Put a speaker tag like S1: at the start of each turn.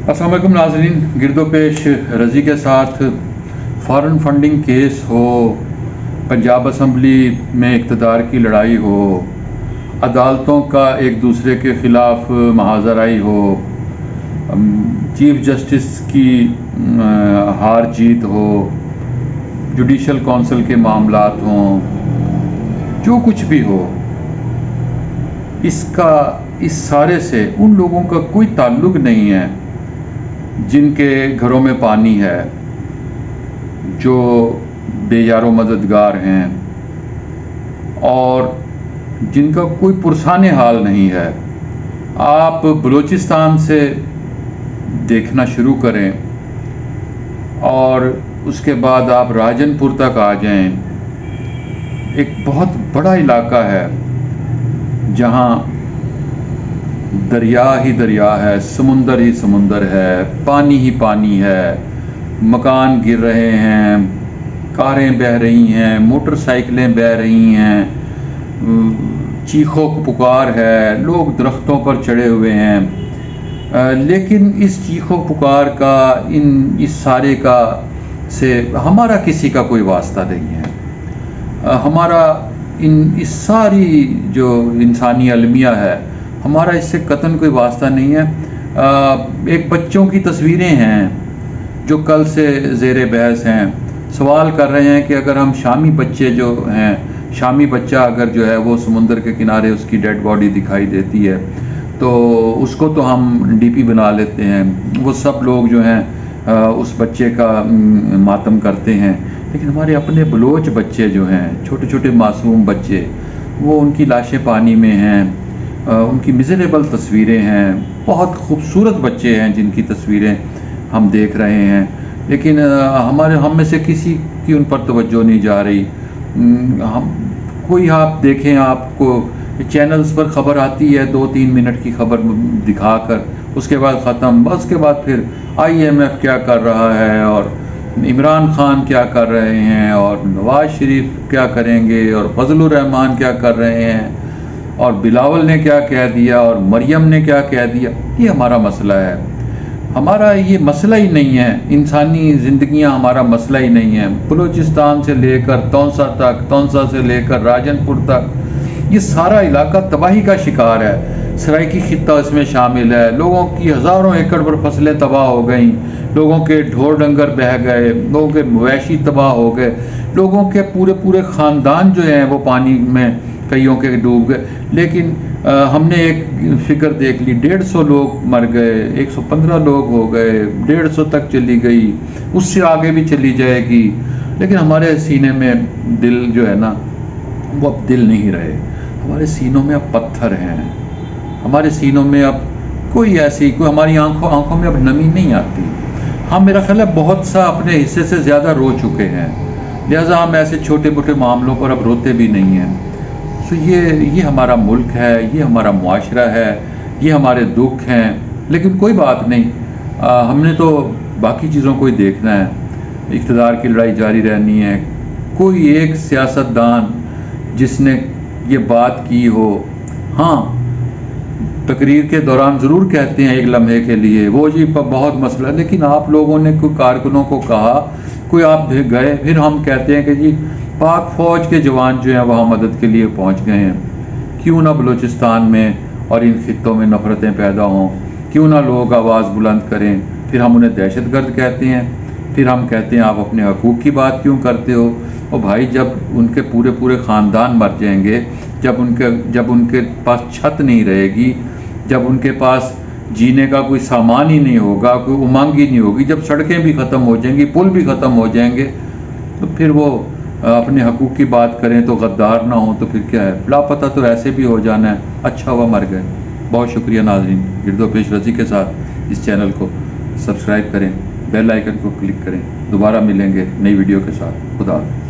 S1: अस्सलाम वालेकुम नाज़रीन, गिरदो पेश रज़ी के साथ फॉरेन फंडिंग केस हो, पंजाब असम्बली में इक़्तिदार की लड़ाई हो, अदालतों का एक दूसरे के ख़िलाफ़ महाज़राई हो, चीफ जस्टिस की हार जीत हो, जुडिशल कौंसिल के मामलात हों, जो कुछ भी हो, इस सारे से उन लोगों का कोई ताल्लुक़ नहीं है जिनके घरों में पानी है, जो बेयारो मददगार हैं और जिनका कोई पुरसाने हाल नहीं है। आप बलूचिस्तान से देखना शुरू करें और उसके बाद आप राजनपुर तक आ जाएं। एक बहुत बड़ा इलाका है जहां दरिया ही दरिया है, समुंदर ही समुंदर है, पानी ही पानी है, मकान गिर रहे हैं, कारें बह रही हैं, मोटरसाइकिलें बह रही हैं, चीखों पुकार है, लोग दरख्तों पर चढ़े हुए हैं। लेकिन इस चीखों पुकार का इस सारे का से हमारा किसी का कोई वास्ता नहीं है। हमारा इस सारी जो इंसानी अलमिया है, हमारा इससे कतन कोई वास्ता नहीं है। एक बच्चों की तस्वीरें हैं जो कल से ज़ेरे बहस हैं, सवाल कर रहे हैं कि अगर हम शामी बच्चे जो हैं, शामी बच्चा अगर जो है वो समुंदर के किनारे उसकी डेड बॉडी दिखाई देती है तो उसको तो हम डीपी बना लेते हैं, वो सब लोग जो हैं उस बच्चे का मातम करते हैं। लेकिन हमारे अपने बलोच बच्चे जो हैं, छोटे छोटे मासूम बच्चे, वो उनकी लाशें पानी में हैं, उनकी मिज़रेबल तस्वीरें हैं, बहुत खूबसूरत बच्चे हैं जिनकी तस्वीरें हम देख रहे हैं, लेकिन हम में से किसी की उन पर तवज्जो नहीं जा रही। कोई आप देखें, आपको चैनल्स पर ख़बर आती है 2-3 मिनट की खबर दिखाकर, उसके बाद ख़त्म। बस उसके बाद फिर IMF क्या कर रहा है और इमरान खान क्या कर रहे हैं और नवाज शरीफ क्या करेंगे और फजलुर रहमान क्या कर रहे हैं और बिलावल ने क्या कह दिया और मरियम ने क्या कह दिया। ये हमारा मसला है, हमारा ये मसला ही नहीं है। इंसानी ज़िंदगियां हमारा मसला ही नहीं है। बलूचिस्तान से लेकर तौंसा तक, तौंसा से लेकर राजनपुर तक, ये सारा इलाका तबाही का शिकार है। सराइकी खित्ता इसमें शामिल है। लोगों की हज़ारों एकड़ पर फसलें तबाह हो गई, लोगों के ढोर डंगर बह गए, लोगों के मवेशी तबाह हो गए, लोगों के पूरे ख़ानदान जो हैं वो पानी में कईयों के डूब गए। लेकिन हमने एक फिगर देख ली, 150 लोग मर गए, 115 लोग हो गए, 150 तक चली गई, उससे आगे भी चली जाएगी। लेकिन हमारे सीने में दिल जो है ना, वो अब दिल नहीं रहे। हमारे सीनों में अब पत्थर हैं, हमारे सीनों में अब कोई हमारी आंखों में अब नमी नहीं आती। हम, मेरा ख्याल है, बहुत सा अपने हिस्से से ज़्यादा रो चुके हैं, लिहाजा हम ऐसे छोटे मोटे मामलों पर अब रोते भी नहीं हैं। तो ये हमारा मुल्क है, ये हमारा मुआशरा है, ये हमारे दुख हैं। लेकिन कोई बात नहीं, हमने तो बाकी चीज़ों को ही देखना है। इक़्तिदार की लड़ाई जारी रहनी है। कोई एक सियासतदान जिसने ये बात की हो, हाँ, तकरीर के दौरान ज़रूर कहते हैं एक लम्हे के लिए, वो जी बहुत मसला, लेकिन आप लोगों ने कोई कारकुनों को कहा, कोई आप गए, फिर हम कहते हैं कि जी पाक फ़ौज के जवान जो हैं वहाँ मदद के लिए पहुँच गए हैं। क्यों ना बलूचिस्तान में और इन खित्तों में नफ़रतें पैदा हों, क्यों ना लोग आवाज़ बुलंद करें। फिर हम उन्हें दहशतगर्द कहते हैं, फिर हम कहते हैं आप अपने हकूक़ की बात क्यों करते हो। और भाई, जब उनके पूरे ख़ानदान मर जाएंगे, जब उनके पास छत नहीं रहेगी, जब उनके पास जीने का कोई सामान ही नहीं होगा, कोई उमंग ही नहीं होगी, जब सड़कें भी ख़त्म हो जाएंगी, पुल भी ख़त्म हो जाएंगे, तो फिर वो अपने हकूक़ की बात करें तो गद्दार ना हो तो फिर क्या है। लापता तो ऐसे भी हो जाना है, अच्छा हुआ मर गए। बहुत शुक्रिया नाज़रीन, गिरदो पेश रज़ी के साथ इस चैनल को सब्सक्राइब करें, बेल आइकन को क्लिक करें। दोबारा मिलेंगे नई वीडियो के साथ। खुदा हाफ़िज़।